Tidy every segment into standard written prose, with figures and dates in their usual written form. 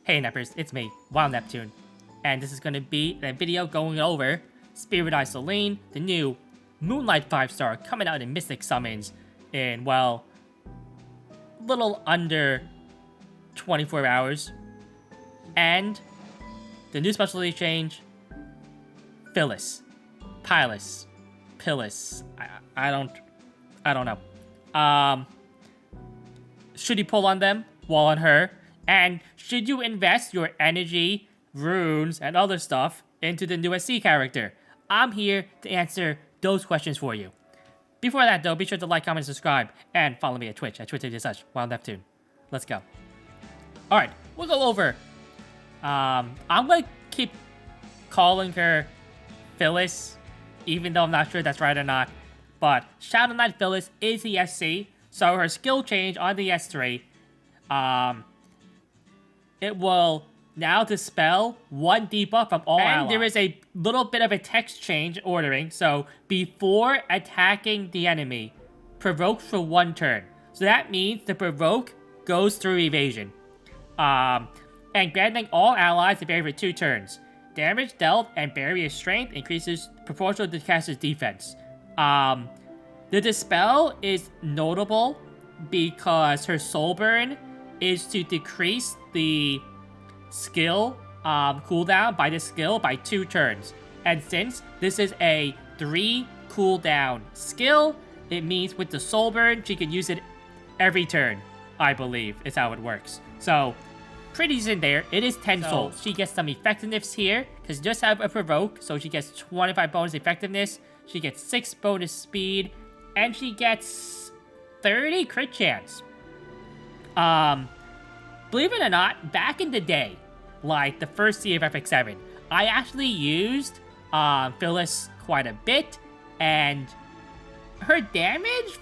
Hey Neppers, it's me, Wild Neptune, and this is going to be a video going over Spirit Eye Celine, the new Moonlight 5-star coming out in Mystic Summons in, well, little under 24 hours. And the new specialty change, Pyllis. Pyllis. I don't know. Should you pull on them while on her? And should you invest your energy, runes, and other stuff into the new SC character? I'm here to answer those questions for you. Before that, though, be sure to like, comment, and subscribe, and follow me at Twitch as such, Wild Neptune. Let's go. Alright, we'll go over. I'm gonna keep calling her Pyllis, even though I'm not sure if that's right or not. But Shadow Knight Pyllis is the SC, so her skill change on the S3, it will now dispel one debuff from all allies. And there is a little bit of a text change ordering, so before attacking the enemy, provoke for 1 turn. So that means the provoke goes through evasion. And granting all allies to barrier for 2 turns. Damage dealt and barrier strength increases proportional to the caster's defense. The dispel is notable because her soul burn is to decrease the skill cooldown by the skill by 2 turns. And since this is a 3 cooldown skill, it means with the soul burn, she can use it every turn, I believe, is how it works. So, pretty decent there. It is 10 souls. She gets some effectiveness here, because she just have a provoke, so she gets 25 bonus effectiveness, she gets 6 bonus speed, and she gets 30 crit chance. Believe it or not, back in the day, like the first year of FX7, I actually used Pyllis quite a bit, and her damage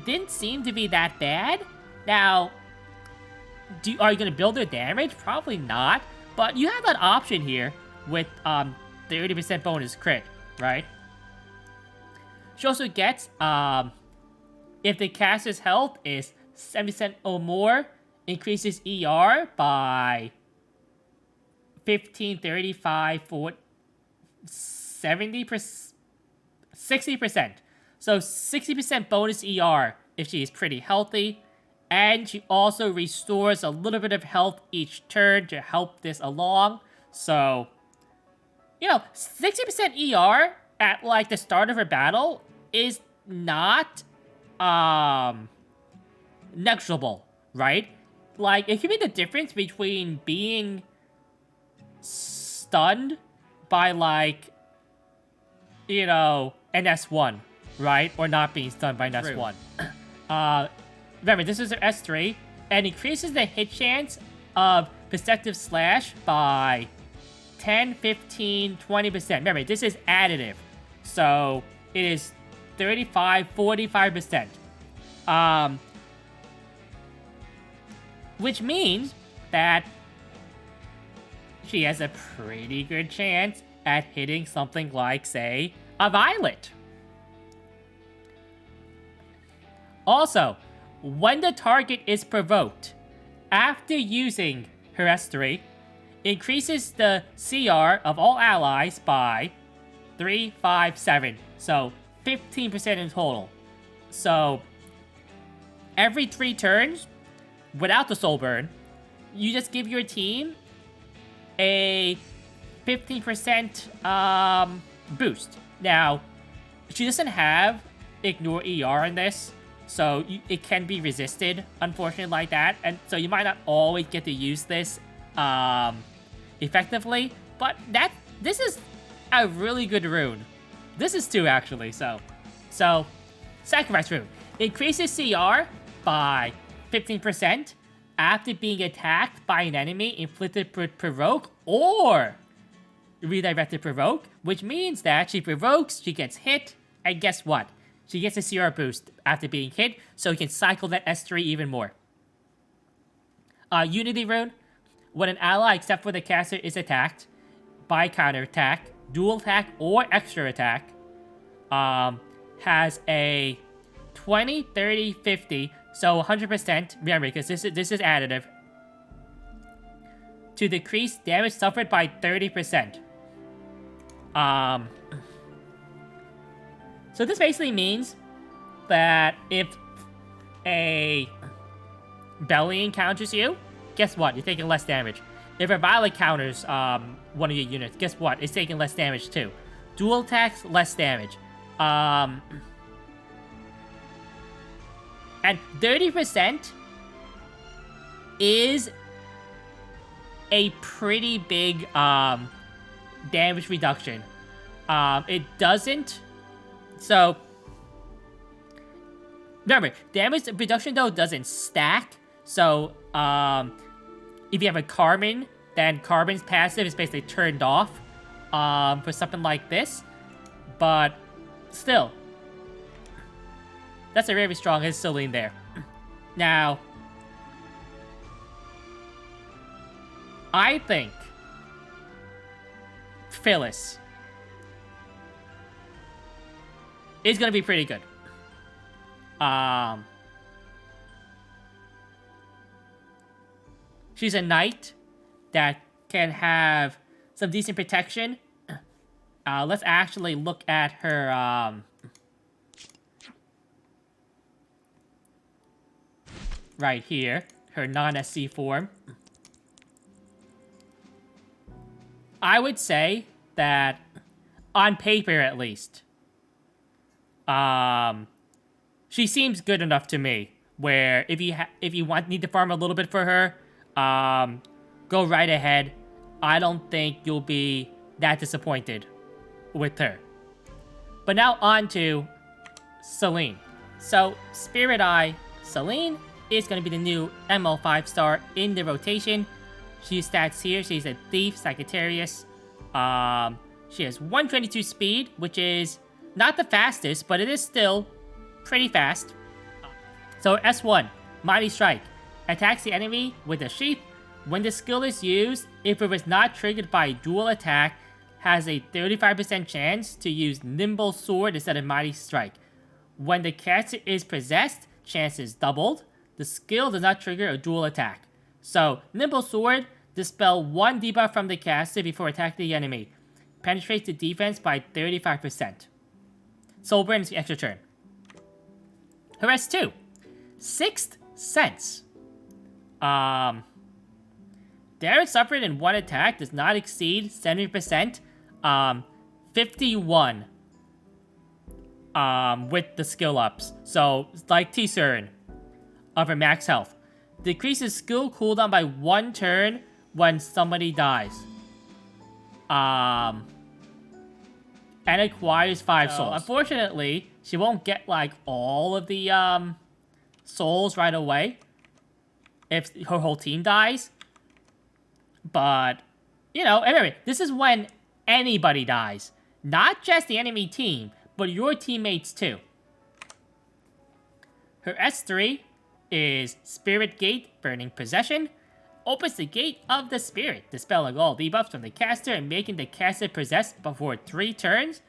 didn't seem to be that bad. Now, are you going to build her damage? Probably not, but you have that option here with 30% bonus crit, right? She also gets, if the caster's health is 70% or more, increases ER by 15, 35, 40, 70%, 60%. So 60% bonus ER if she is pretty healthy. And she also restores a little bit of health each turn to help this along. So, 60% ER at, like, the start of her battle is not, negligible, right? Like, it can be the difference between being stunned by, like, an S1, right? Or not being stunned by an S1. Remember, this is her S3, and increases the hit chance of Perceptive Slash by 10, 15, 20%. Remember, this is additive, so it is 35, 45%. Which means that she has a pretty good chance at hitting something like, say, a Violet. Also, when the target is provoked, after using her S3, increases the CR of all allies by 3, 5, 7. So, 15% in total. So, every 3 turns, without the soul burn, you just give your team a 15% boost. Now, she doesn't have ignore ER in this, so it can be resisted, unfortunately, like that. And so you might not always get to use this effectively, but this is a really good rune. This is 2, actually, so Sacrifice Rune. Increases CR by 15% after being attacked by an enemy inflicted provoke or redirected provoke, which means that she provokes, she gets hit, and guess what? She gets a CR boost after being hit, so you can cycle that S3 even more. Unity Rune. When an ally except for the caster is attacked by counterattack, dual attack, or extra attack, has a 20, 30, 50, so 100%, remember, because this is additive. to decrease damage suffered by 30%. So this basically means that if a belly encounters you, guess what? You're taking less damage. If a violet counters one of your units, guess what? It's taking less damage too. Dual attacks, less damage. And 30% is a pretty big damage reduction. It doesn't... So... Remember, damage reduction though doesn't stack. So, if you have a Carbon, then Carbon's passive is basically turned off for something like this. But still, that's a very strong Eye Celine there. Now, I think Pyllis is going to be pretty good. She's a knight that can have some decent protection. Let's actually look at her, right here, her non-SC form. I would say that, on paper at least, she seems good enough to me. Where if you need to farm a little bit for her, go right ahead. I don't think you'll be that disappointed with her. But now on to Celine. So Spirit Eye Celine is going to be the new ML 5-star in the rotation. She's stats here. She's a Thief, Sagitarius. She has 122 speed, which is not the fastest, but it is still pretty fast. So S1, Mighty Strike. Attacks the enemy with a sheath. When the skill is used, if it was not triggered by a dual attack, has a 35% chance to use Nimble Sword instead of Mighty Strike. When the caster is possessed, chance is doubled. The skill does not trigger a dual attack. So, Nimble Sword, dispel 1 debuff from the caster before attacking the enemy. Penetrates the defense by 35%. Soulburn is the extra turn. Her S2, Sixth Sense. Damage suffered in 1 attack does not exceed 70%. 51. With the skill ups. So, like T-Cern of her max health. Decreases skill cooldown by 1 turn when somebody dies. And acquires 5 souls. Unfortunately, she won't get, like, all of the, souls right away. If her whole team dies. But, you know, anyway, this is when anybody dies. Not just the enemy team, but your teammates too. Her S3 is Spirit Gate, Burning Possession. Opens the Gate of the Spirit, dispelling all debuffs from the caster and making the caster possessed before 3 turns.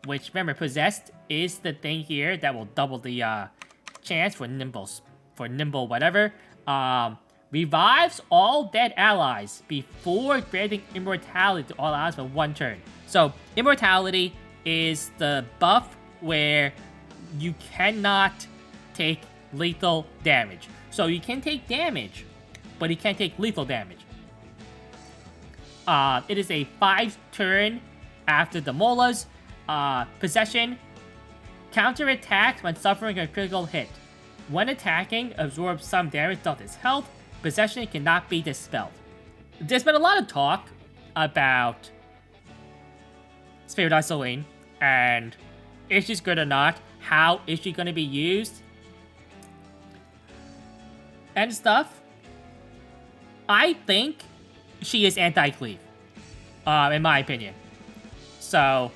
Which, remember, possessed is the thing here that will double the chance for nimble whatever. Revives all dead allies before granting immortality to all allies for 1 turn. So, immortality is the buff where you cannot take lethal damage. So you can take damage, but you can't take lethal damage. It is a 5 turn after the Molas. Possession. Counter attacks when suffering a critical hit. When attacking, absorbs some damage dealt its health. Possession cannot be dispelled. There's been a lot of talk about Spirit Eye Celine, and is she good or not? How is she going to be used? And stuff. I think she is anti-cleave, in my opinion. So,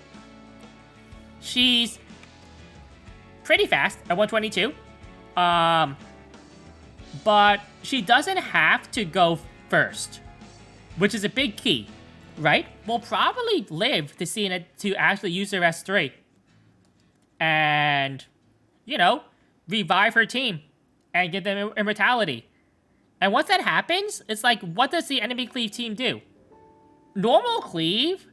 she's pretty fast at 122. But she doesn't have to go first, which is a big key, right? We'll probably live to see it to actually use her S3 and, you know, revive her team and give them immortality. And once that happens, it's like, what does the enemy cleave team do? Normal cleave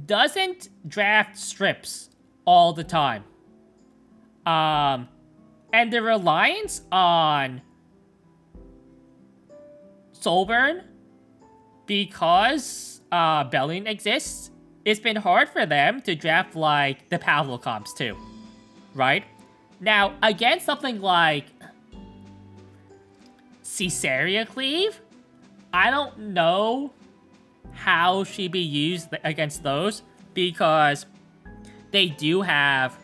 doesn't draft strips all the time. And the reliance on Soulburn, because Bellion exists, it's been hard for them to draft, like, the Pavel comps, too. Right? Now, against something like Caesarea Cleave, I don't know how she'd be used against those, because they do have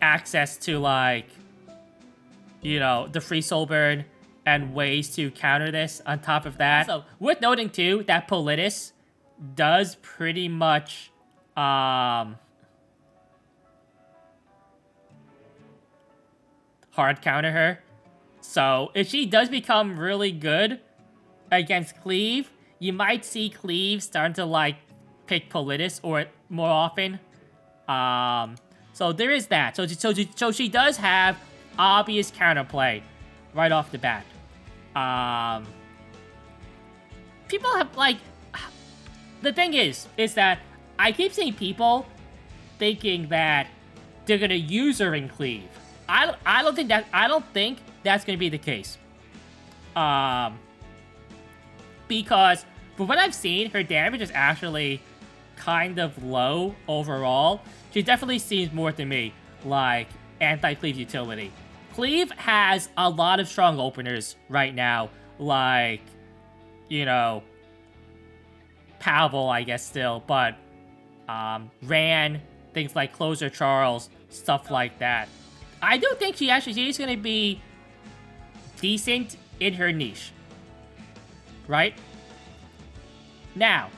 access to, like, you know, the free soul burn and ways to counter this on top of that. So, worth noting too that Pyllis does pretty much hard counter her. So if she does become really good against Cleave, you might see Cleave starting to, like, pick Pyllis or more often. So there is that. So she does have obvious counterplay right off the bat. People have, like, the thing is that I keep seeing people thinking that they're gonna use her in Cleave. I don't think that's gonna be the case. Because from what I've seen, her damage is actually kind of low overall. She definitely seems more to me like anti-Cleave utility. Cleave has a lot of strong openers right now, like, you know, Pavel, I guess, still, but Ran, things like Closer Charles, stuff like that. I do think she's going to be decent in her niche, right? Now,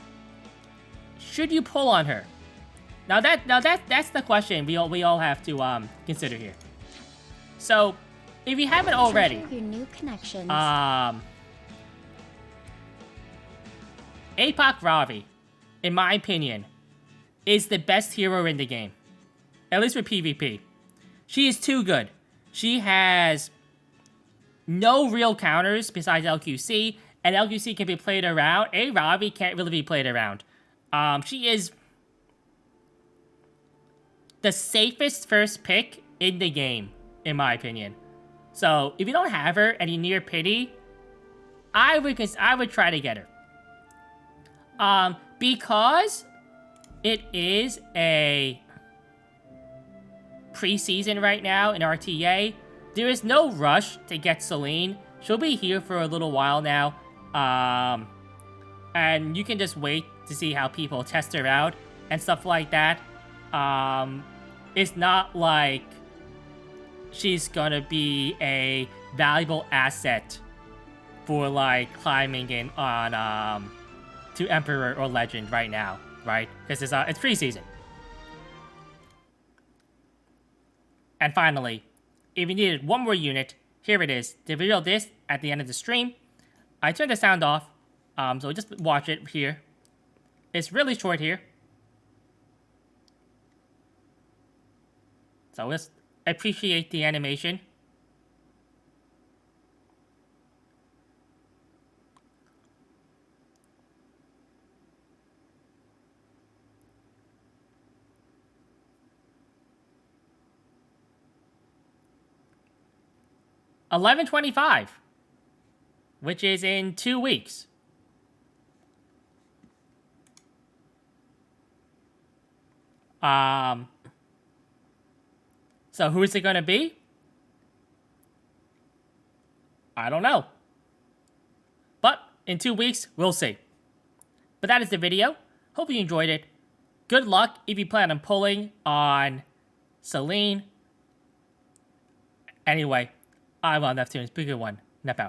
should you pull on her? Now that's the question we all have to consider here. So, if you haven't already, your new connections. APOC Ravi, in my opinion, is the best hero in the game, at least for PvP. She is too good. She has no real counters besides LQC, and LQC can be played around. Ravi can't really be played around. She is the safest first pick in the game, in my opinion. So, if you don't have her and you need her pity, I would try to get her. Because it is a preseason right now in RTA, there is no rush to get Celine. She'll be here for a little while now. And you can just wait to see how people test her out and stuff like that. It's not like she's gonna be a valuable asset for, like, climbing in on to Emperor or Legend right now, right? Because it's preseason. And finally, if you needed one more unit, here it is. The video disc at the end of the stream. I turned the sound off, so just watch it here. It's really short here. So just appreciate the animation. $11.25, which is in 2 weeks. So who is it gonna be? I don't know. But in 2 weeks, we'll see. But that is the video. Hope you enjoyed it. Good luck if you plan on pulling on Celine. Anyway, I'm on Neptune's bigger one. Nep out.